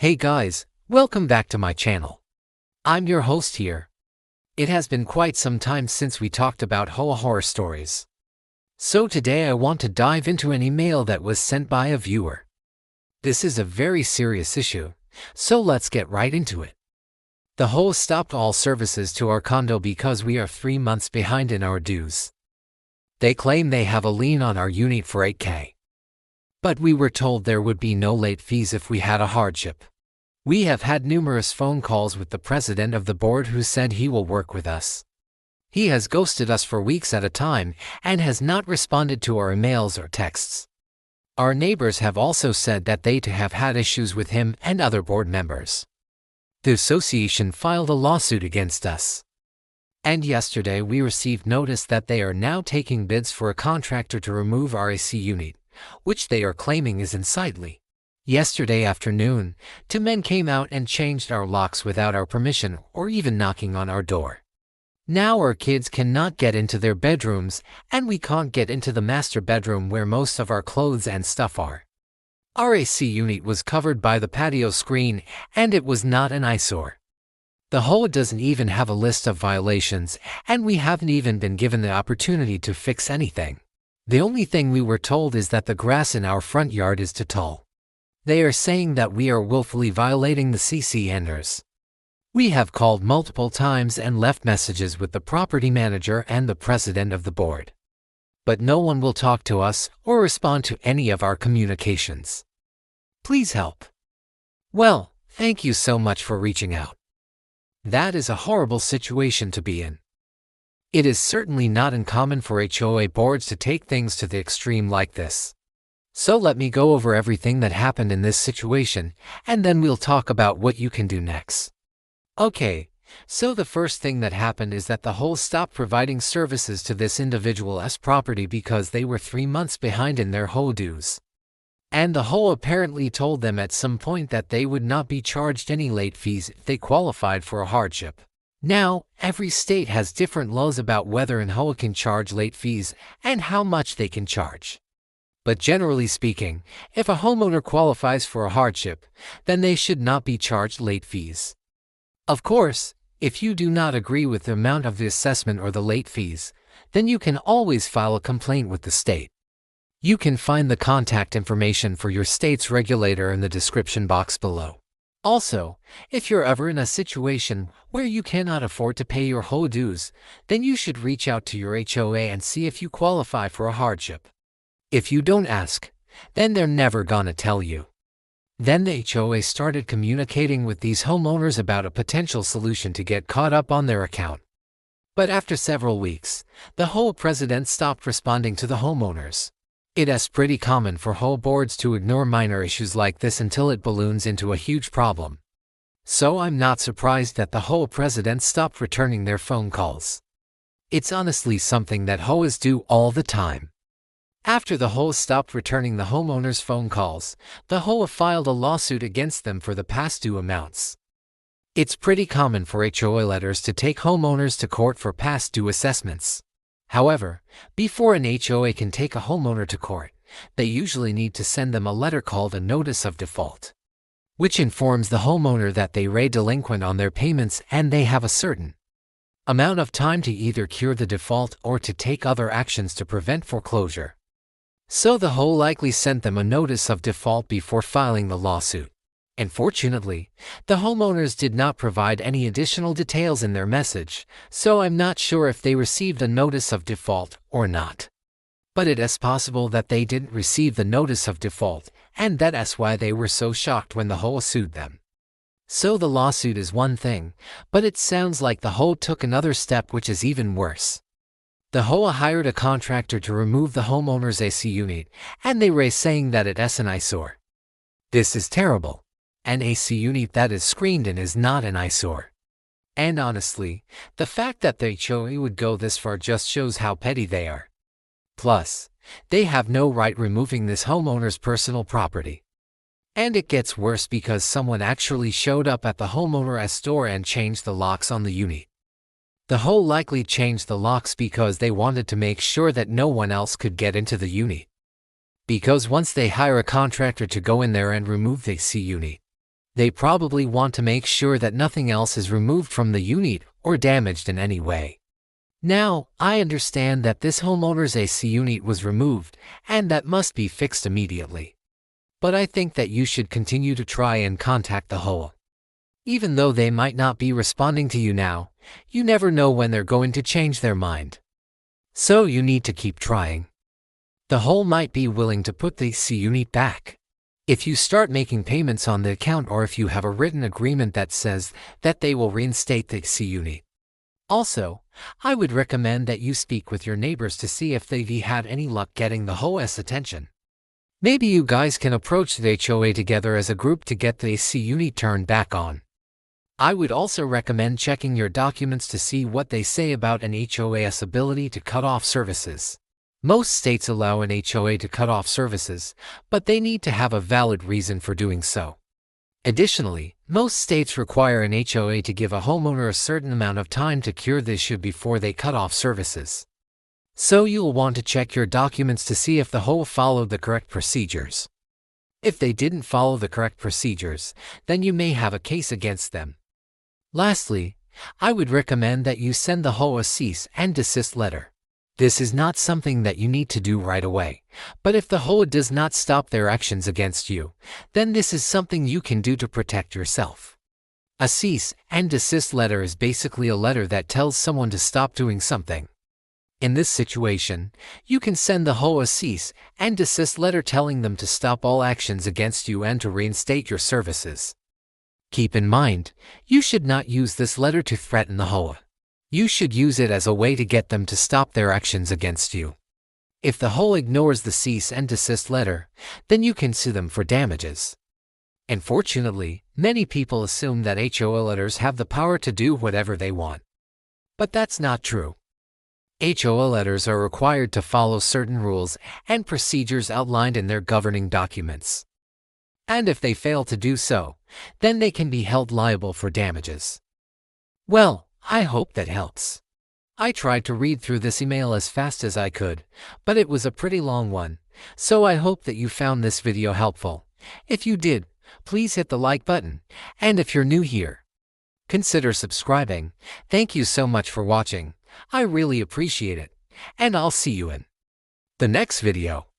Hey guys, welcome back to my channel. I'm your host here. It has been quite some time since we talked about HOA horror stories. So today I want to dive into an email that was sent by a viewer. This is a very serious issue, so let's get right into it. The HOA stopped all services to our condo because we are 3 months behind in our dues. They claim they have a lien on our unit for $8,000. But we were told there would be no late fees if we had a hardship. We have had numerous phone calls with the president of the board who said he will work with us. He has ghosted us for weeks at a time and has not responded to our emails or texts. Our neighbors have also said that they too have had issues with him and other board members. The association filed a lawsuit against us. And yesterday we received notice that they are now taking bids for a contractor to remove our AC unit, which they are claiming is unsightly. Yesterday afternoon, 2 men came out and changed our locks without our permission or even knocking on our door. Now our kids cannot get into their bedrooms, and we can't get into the master bedroom where most of our clothes and stuff are. Our AC unit was covered by the patio screen, and it was not an eyesore. The HOA doesn't even have a list of violations, and we haven't even been given the opportunity to fix anything. The only thing we were told is that the grass in our front yard is too tall. They are saying that we are willfully violating the CCNRs. We have called multiple times and left messages with the property manager and the president of the board. But no one will talk to us or respond to any of our communications. Please help. Well, thank you so much for reaching out. That is a horrible situation to be in. It is certainly not uncommon for HOA boards to take things to the extreme like this. So let me go over everything that happened in this situation, and then we'll talk about what you can do next. Okay, so the first thing that happened is that the HOA stopped providing services to this individual's property because they were 3 months behind in their HOA dues. And the HOA apparently told them at some point that they would not be charged any late fees if they qualified for a hardship. Now, every state has different laws about whether an HOA can charge late fees and how much they can charge. But generally speaking, if a homeowner qualifies for a hardship, then they should not be charged late fees. Of course, if you do not agree with the amount of the assessment or the late fees, then you can always file a complaint with the state. You can find the contact information for your state's regulator in the description box below. Also, if you're ever in a situation where you cannot afford to pay your HOA dues, then you should reach out to your HOA and see if you qualify for a hardship. If you don't ask, then they're never gonna tell you. Then the HOA started communicating with these homeowners about a potential solution to get caught up on their account. But after several weeks, the HOA president stopped responding to the homeowners. It is pretty common for HOA boards to ignore minor issues like this until it balloons into a huge problem. So I'm not surprised that the HOA president stopped returning their phone calls. It's honestly something that HOAs do all the time. After the HOA stopped returning the homeowners' phone calls, the HOA filed a lawsuit against them for the past due amounts. It's pretty common for HOA letters to take homeowners to court for past due assessments. However, before an HOA can take a homeowner to court, they usually need to send them a letter called a notice of default, which informs the homeowner that they are delinquent on their payments and they have a certain amount of time to either cure the default or to take other actions to prevent foreclosure. So the HOA likely sent them a notice of default before filing the lawsuit. Unfortunately, the homeowners did not provide any additional details in their message, so I'm not sure if they received a notice of default or not. But it is possible that they didn't receive the notice of default, and that's why they were so shocked when the HOA sued them. So the lawsuit is one thing, but it sounds like the HOA took another step which is even worse. The HOA hired a contractor to remove the homeowner's AC unit, and they were saying that it is an eyesore. This is terrible. An AC unit that is screened in is not an eyesore. And honestly, the fact that the HOA would go this far just shows how petty they are. Plus, they have no right removing this homeowner's personal property. And it gets worse because someone actually showed up at the homeowner's door and changed the locks on the unit. The HOA likely changed the locks because they wanted to make sure that no one else could get into the unit. Because once they hire a contractor to go in there and remove the AC unit, They probably want to make sure that nothing else is removed from the unit or damaged in any way. Now, I understand that this homeowner's AC unit was removed, and that must be fixed immediately. But I think that you should continue to try and contact the HOA. Even though they might not be responding to you now, you never know when they're going to change their mind. So you need to keep trying. The HOA might be willing to put the AC unit back. If you start making payments on the account, or if you have a written agreement that says that they will reinstate the AC unit. Also, I would recommend that you speak with your neighbors to see if they've had any luck getting the HOA's attention. Maybe you guys can approach the HOA together as a group to get the AC unit turned back on. I would also recommend checking your documents to see what they say about an HOA's ability to cut off services. Most states allow an HOA to cut off services, but they need to have a valid reason for doing so. Additionally, most states require an HOA to give a homeowner a certain amount of time to cure the issue before they cut off services. So you'll want to check your documents to see if the HOA followed the correct procedures. If they didn't follow the correct procedures, then you may have a case against them. Lastly, I would recommend that you send the HOA a cease and desist letter. This is not something that you need to do right away, but if the HOA does not stop their actions against you, then this is something you can do to protect yourself. A cease and desist letter is basically a letter that tells someone to stop doing something. In this situation, you can send the HOA a cease and desist letter telling them to stop all actions against you and to reinstate your services. Keep in mind, you should not use this letter to threaten the HOA. You should use it as a way to get them to stop their actions against you. If the HOA ignores the cease and desist letter, then you can sue them for damages. Unfortunately, many people assume that HOA letters have the power to do whatever they want. But that's not true. HOA letters are required to follow certain rules and procedures outlined in their governing documents. And if they fail to do so, then they can be held liable for damages. Well, I hope that helps. I tried to read through this email as fast as I could, but it was a pretty long one, so I hope that you found this video helpful. If you did, please hit the like button, and if you're new here, consider subscribing. Thank you so much for watching. I really appreciate it, and I'll see you in the next video.